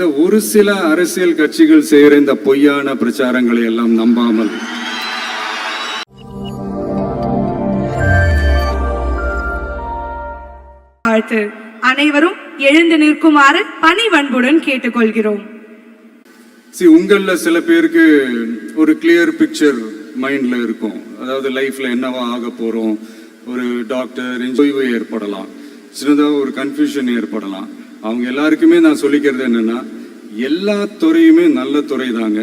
இந்த ஒரு சில அரசியல் கட்சிகள் செய்கிற இந்த பொய்யான பிரச்சாரங்களை எல்லாம் நம்பாமல் அனைவரும் எழுந்து நிற்குமாறு பணிவன்புடன் கேட்டுக்கொள்கிறோம். உங்கள சில பேருக்கு ஒரு கிளியர் பிக்சர் மைண்ட்ல இருக்கும். அதாவது லைஃப்ல என்னவா ஆக போறோம், ஒரு டாக்டர் ஓய்வு ஏற்படலாம், சின்னதாக ஒரு கன்ஃபியூஷன் ஏற்படலாம். அவங்க எல்லாருக்குமே நான் சொல்லிக்கிறது என்னன்னா, எல்லா துறையுமே நல்ல துறை தாங்க.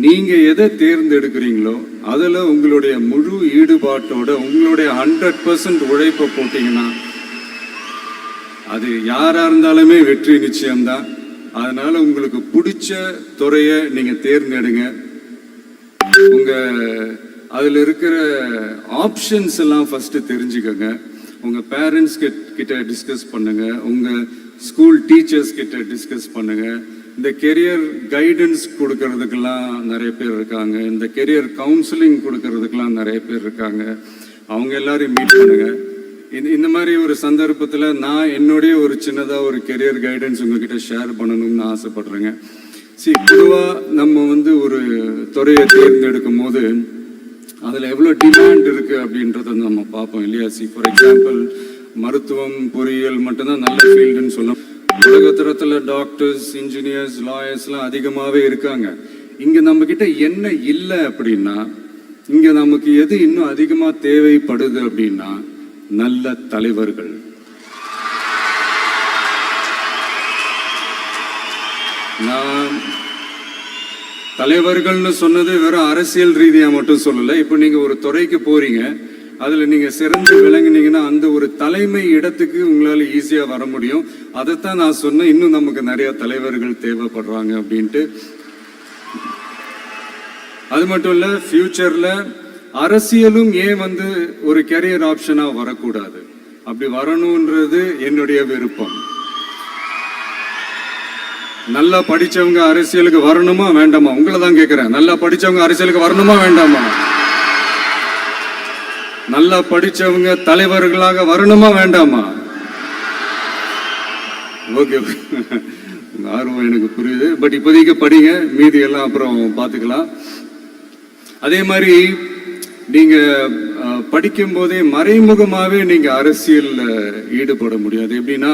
நீங்க எதை தேர்ந்தெடுக்கிறீங்களோ அதுல உங்களுடைய முழு ஈடுபாட்டோட உங்களுடைய 100% உழைப்பை போட்டீங்கன்னா அது யாரா இருந்தாலுமே வெற்றி நிச்சயம்தான். அதனால உங்களுக்கு பிடிச்ச துறையை நீங்க தேர்ந்தெடுங்க. உங்க அதுல இருக்கிற ஆப்ஷன்ஸ் எல்லாம் ஃபர்ஸ்ட் தெரிஞ்சுக்கோங்க. உங்க பேரண்ட்ஸ் கிட்ட டிஸ்கஸ் பண்ணுங்க, உங்க ஸ்கூல் டீச்சர்ஸ் கிட்ட டிஸ்கஸ் பண்ணுங்க. இந்த கெரியர் கைடன்ஸ் கொடுக்கறதுக்கெல்லாம் நிறைய பேர் இருக்காங்க, இந்த கெரியர் கவுன்சிலிங் கொடுக்கறதுக்கெல்லாம் நிறைய பேர் இருக்காங்க. அவங்க எல்லாரையும் மீட் பண்ணுங்க. இந்த மாதிரி ஒரு சந்தர்ப்பத்தில் நான் என்னுடைய ஒரு சின்னதாக ஒரு கெரியர் கைடன்ஸ் உங்ககிட்ட ஷேர் பண்ணணும்னு ஆசைப்படுறேங்க. பொதுவாக நம்ம ஒரு துறையை தேர்ந்தெடுக்கும் போது அதில் எவ்வளோ டிமாண்ட் இருக்குது அப்படின்றத நம்ம பார்ப்போம் இல்லையா. ஃபார் எக்ஸாம்பிள் மருத்துவம், பொறியியல் மட்டும்தான் நல்ல ஃபீல்டுன்னு சொல்லலாம். உலகத்தரத்தில் டாக்டர்ஸ், இன்ஜினியர்ஸ், லாயர்ஸ்லாம் அதிகமாகவே இருக்காங்க. இங்கே நம்மக்கிட்ட என்ன இல்லை அப்படின்னா, இங்கே நமக்கு எது இன்னும் அதிகமாக தேவைப்படுது அப்படின்னா நல்ல தலைவர்கள். நான் தலைவர்கள்னு சொன்னது வெறும் அரசியல் ரீதியா மட்டும் சொல்லல. இப்போ நீங்க ஒரு துறைக்கு போறீங்க, அதுல நீங்க சிறந்து விளங்குனீங்கன்னா அந்த ஒரு தலைமை இடத்துக்கு உங்களால ஈஸியா வர முடியும். அதைத்தான் நான் சொன்னேன், இன்னும் நமக்கு நிறைய தலைவர்கள் தேவைப்படுறாங்க அப்படின்ட்டு. அது மட்டும் இல்ல, ஃபியூச்சர்ல அரசியலும் ஏன் ஒரு கெரியர் ஆப்ஷனா வரக்கூடாது, அப்படி வரணும்ன்றது என்னுடைய விருப்பம். நல்லா படிச்சவங்க அரசியலுக்கு வரணுமா வேண்டாமா? உங்களை தான் கேட்கிறேன். நல்லா படிச்சவங்க அரசியலுக்கு வரணுமா வேண்டாமா? நல்லா படிச்சவங்க தலைவர்களாக வரணுமா வேண்டாமா? ஓகே, ஆர்வம் எனக்கு புரியுது. பட் இப்போதைக்கு படிங்க, மீதி எல்லாம் அப்புறம் பார்த்துக்கலாம். அதே மாதிரி நீங்க படிக்கும் போதே மறைமுகமாகவே நீங்க அரசியல்ல ஈடுபட முடியாது. எப்படின்னா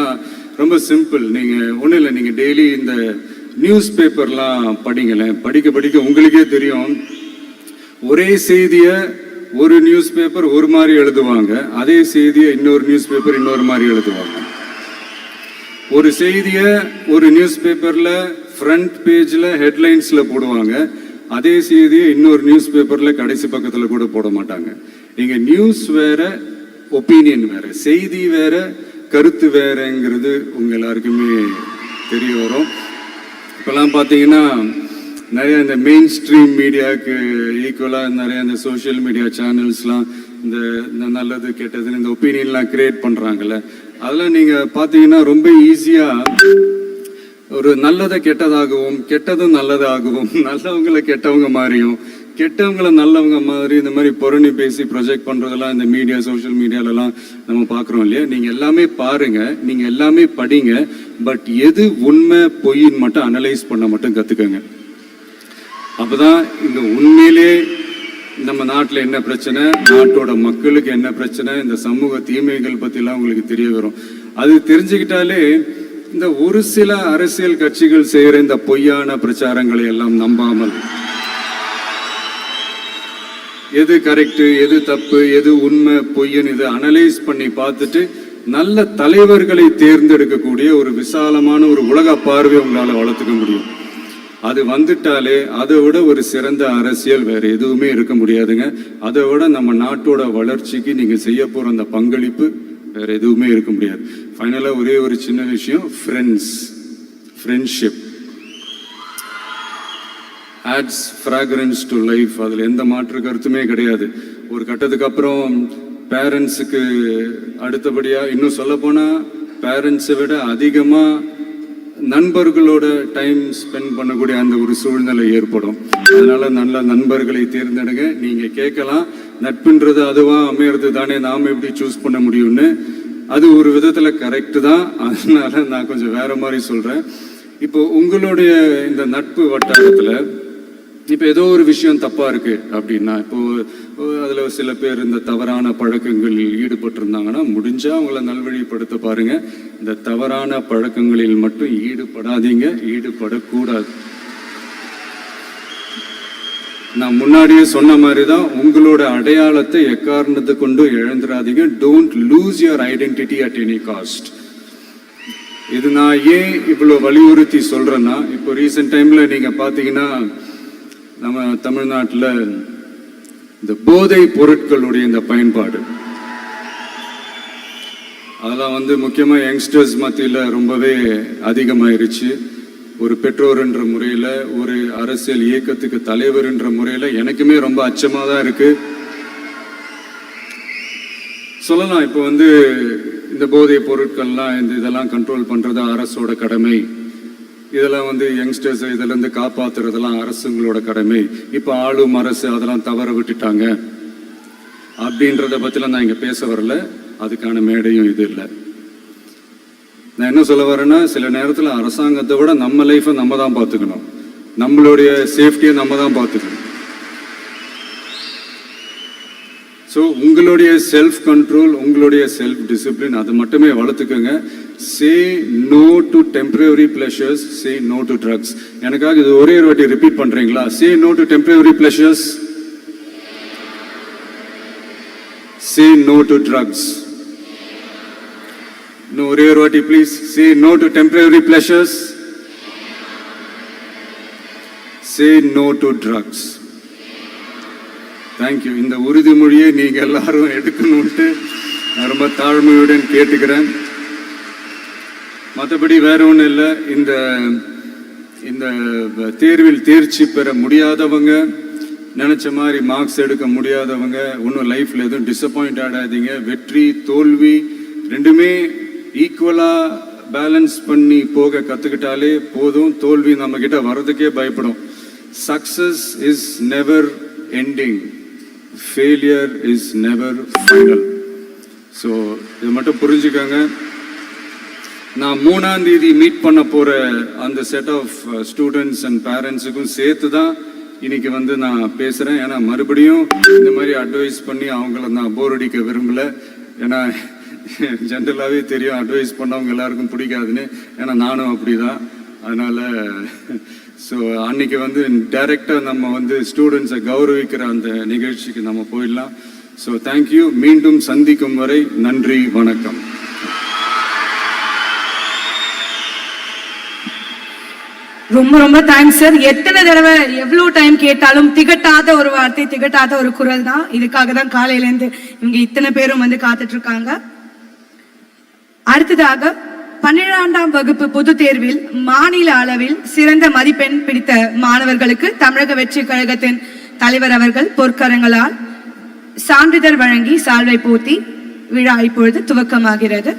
ரொம்ப சிம்பிள். நீங்க ஒன்றும் இல்லை, நீங்க டெய்லி இந்த நியூஸ் பேப்பர்லாம் படிங்களேன். படிக்க படிக்க உங்களுக்கே தெரியும், ஒரே செய்தியை ஒரு நியூஸ் பேப்பர் ஒரு மாதிரி எழுதுவாங்க, அதே செய்தியை இன்னொரு நியூஸ் பேப்பர் இன்னொரு மாதிரி எழுதுவாங்க. ஒரு செய்தியை ஒரு நியூஸ் பேப்பர்ல ஃப்ரண்ட் பேஜ்ல ஹெட்லைன்ஸ்ல போடுவாங்க, அதே செய்தியை இன்னொரு நியூஸ் பேப்பர்ல கடைசி பக்கத்துல கூட போட மாட்டாங்க. நீங்க நியூஸ் வேற, ஒப்பீனியன் வேற, செய்தி வேற, கருத்து வேறங்கிறது உங்க எல்லாருக்குமே தெரிய வரும். இப்பெல்லாம் பார்த்தீங்கன்னா நிறைய இந்த மெயின் ஸ்ட்ரீம் மீடியாவுக்கு ஈக்குவலாக நிறைய இந்த சோஷியல் மீடியா சேனல்ஸ்லாம் இந்த நல்லது கெட்டதுன்னு இந்த ஒப்பீனியன்லாம் கிரியேட் பண்ணுறாங்கல்ல. அதெல்லாம் நீங்கள் பார்த்தீங்கன்னா ரொம்ப ஈஸியாக ஒரு நல்லதை கெட்டதாகவும் கெட்டதும் நல்லதாகவும் நல்லவங்களை கெட்டவங்க மாதிரியும் கெட்டவங்களை நல்லவங்க மாதிரி இந்த மாதிரி புரணி பேசி ப்ரொஜெக்ட் பண்ணுறதெல்லாம் இந்த மீடியா, சோஷியல் மீடியாலலாம் நம்ம பார்க்குறோம் இல்லையா. நீங்கள் எல்லாமே பாருங்க, நீங்கள் எல்லாமே படிங்க, பட் எது உண்மை பொய்ன்னு மட்டும் அனலைஸ் பண்ண மட்டும் கற்றுக்கங்க. அப்போதான் இந்த உண்மையிலே நம்ம நாட்டில் என்ன பிரச்சனை, நாட்டோட மக்களுக்கு என்ன பிரச்சனை, இந்த சமூக தீமைகள் பற்றிலாம் உங்களுக்கு தெரிய வரும். அது தெரிஞ்சுக்கிட்டாலே இந்த ஒரு சில அரசியல் கட்சிகள் செய்கிற இந்த பொய்யான பிரச்சாரங்களை எல்லாம் நம்பாமல் எது கரெக்டு, எது தப்பு, எது உண்மை பொய்ன்னு இது அனலைஸ் பண்ணி பார்த்துட்டு நல்ல தலைவர்களை தேர்ந்தெடுக்கக்கூடிய ஒரு விசாலமான ஒரு உலக பார்வை உங்களால் வளர்த்துக்க முடியும். அது வந்துட்டாலே அதை விட ஒரு சிறந்த அரசியல் வேற எதுவுமே இருக்க முடியாதுங்க. அதை விட நம்ம நாட்டோட வளர்ச்சிக்கு நீங்க செய்ய போற அந்த பங்களிப்பு வேற எதுவுமே இருக்க முடியாது. ஃபைனலாக ஒரே ஒரு சின்ன விஷயம், friendship adds fragrance to life. அதில் எந்த மாற்று கருத்துமே கிடையாது. ஒரு கட்டத்துக்கு அப்புறம் பேரண்ட்ஸுக்கு அடுத்தபடியாக, இன்னும் சொல்லப்போனால் பேரண்ட்ஸை விட அதிகமாக நண்பர்களோட டைம் ஸ்பெண்ட் பண்ணக்கூடிய அந்த ஒரு சூழ்நிலை ஏற்படும். அதனால நல்ல நண்பர்களை தேர்ந்தெடுங்க. நீங்கள் கேட்கலாம், நட்புன்றது அதுவாக அமையிறது தானே, நாம் எப்படி சூஸ் பண்ண முடியும்னு. அது ஒரு விதத்தில் கரெக்டு தான். அதனால நான் கொஞ்சம் வேற மாதிரி சொல்கிறேன். இப்போ உங்களுடைய இந்த நட்பு வட்டாரத்துல இப்போ ஏதோ ஒரு விஷயம் தப்பா இருக்கு அப்படின்னா, இப்போ அதுல சில பேர் இந்த தவறான பழக்கங்களில் ஈடுபட்டிருந்தாங்கன்னா முடிஞ்சா அவங்கள நல்வழிப்படுத்த பாருங்க. இந்த தவறான பழக்கங்களில் மட்டும் ஈடுபடாதீங்க, ஈடுபடக்கூடாது. நான் முன்னாடியே சொன்ன மாதிரி தான், உங்களோட அடையாளத்தை எக்காரணத்தை கொண்டு இழந்துடாதீங்க. Don't lose your identity at any cost. இது நான் ஏன் இவ்வளோ வலியுறுத்தி சொல்றேன்னா, இப்போ ரீசெண்ட் டைம்ல நீங்க பாத்தீங்கன்னா நம்ம தமிழ்நாட்டில் இந்த போதை பொருட்களுடைய இந்த பயன்பாடு அதெல்லாம் வந்து முக்கியமா யங்ஸ்டர்ஸ் மத்தியில் ரொம்பவே அதிகமாயிருச்சு. ஒரு பெற்றோர் என்ற முறையில், ஒரு அரசியல் இயக்கத்துக்கு தலைவர் என்ற முறையில் எனக்குமே ரொம்ப அச்சமாக தான் இருக்கு. சொல்லலாம் இப்போ வந்து இந்த போதை பொருட்கள்லாம் இதெல்லாம் கண்ட்ரோல் பண்றது அரசோட கடமை. இதெல்லாம் வந்து யங்ஸ்டர்ஸ் இதிலிருந்து காப்பாத்துறதெல்லாம் அரசுங்களோட கடமை. இப்போ ஆளும் அரசு அதெல்லாம் தவற விட்டுட்டாங்க அப்படின்றத பற்றிலாம் நான் இங்கே பேச வரல. அதுக்கான மேடையும் இது இல்லை. நான் என்ன சொல்ல வரேன்னா, சில நேரத்தில் அரசாங்கத்தை விட நம்ம லைஃப்பை நம்ம தான் பார்த்துக்கணும், நம்மளுடைய சேஃப்டியை நம்ம தான் பார்த்துக்கணும். ஸோ உங்களுடைய செல்ஃப் கண்ட்ரோல், உங்களுடைய செல்ஃப் டிசிப்ளின் அது மட்டுமே வளர்த்துக்கோங்க. Say no to temporary pleasures, say no to drugs. எனக்காக இது ஒரே ஒரு வாட்டி ரிப்பீட் பண்றீங்களா? Say no to temporary pleasures, say no to drugs. இன்னும் ஒரே ஒரு வாட்டி please. Say no to temporary pleasures, say no to drugs. Thank you. இந்த உறுதிமொழியை நீங்க எல்லாரும் எடுக்கணும்ட்டு நான் ரொம்ப தாழ்மையுடன் கேட்டுக்கிறேன். மற்றபடி வேற ஒன்றும் இல்லை. இந்த தேர்வில் தேர்ச்சி பெற முடியாதவங்க, நினைச்ச மாதிரி மார்க்ஸ் எடுக்க முடியாதவங்க ஒன்றும் லைஃப்ல எதுவும் டிசப்பாயிண்ட் ஆகாதீங்க. வெற்றி தோல்வி ரெண்டுமே ஈக்குவலா பேலன்ஸ் பண்ணி போக கத்துக்கிட்டாலே போதும். தோல்வி நம்ம கிட்ட வர்றதுக்கே பயப்படும். Success is never ending, failure is never final. So இது மட்டும் புரிஞ்சுக்கோங்க. நான் 3ஆம் தேதி மீட் பண்ண போற அந்த செட் ஆஃப் ஸ்டூடெண்ட்ஸ் அண்ட் பேரண்ட்ஸுக்கும் சேர்த்து தான் இன்னைக்கு வந்து நான் பேசுறேன். ஏன்னா மறுபடியும் இந்த மாதிரி அட்வைஸ் பண்ணி அவங்கள நான் போர் அடிக்க விரும்பல. ஏன்னா ஜென்ரலாகவே தெரியும் அட்வைஸ் பண்ணவங்க எல்லாருக்கும் பிடிக்காதுன்னு. ஏன்னா நானும் அப்படிதான். அதனால ஸோ அன்னைக்கு வந்து டைரக்டாக நம்ம வந்து ஸ்டூடெண்ட்ஸை கௌரவிக்கிற அந்த நிகழ்ச்சிக்கு நம்ம போயிடலாம். So thank you. மீண்டும் சந்திக்கும் வரை நன்றி, வணக்கம். ரொம்ப ரொம்ப தேங்க்ஸ் சார். எத்தனை தடவை எவ்வளவு டைம் கேட்டாலும் திகட்டாத ஒரு வார்த்தை, திகட்டாத ஒரு குரல் தான். இதுக்காக தான் காலையில இருந்து இங்க இத்தனை பேரும் வந்து காத்துட்டு இருக்காங்க. அடுத்ததாக 12ஆம் வகுப்பு பொதுத் தேர்வில் மாநில அளவில் சிறந்த மதிப்பெண் பிடித்த மாணவர்களுக்கு தமிழக வெற்றி கழகத்தின் தலைவர் அவர்கள் பொற்கரங்களால் சான்றிதழ் வழங்கி சால்வை போர்த்தி விழா இப்பொழுது துவக்கமாகிறது.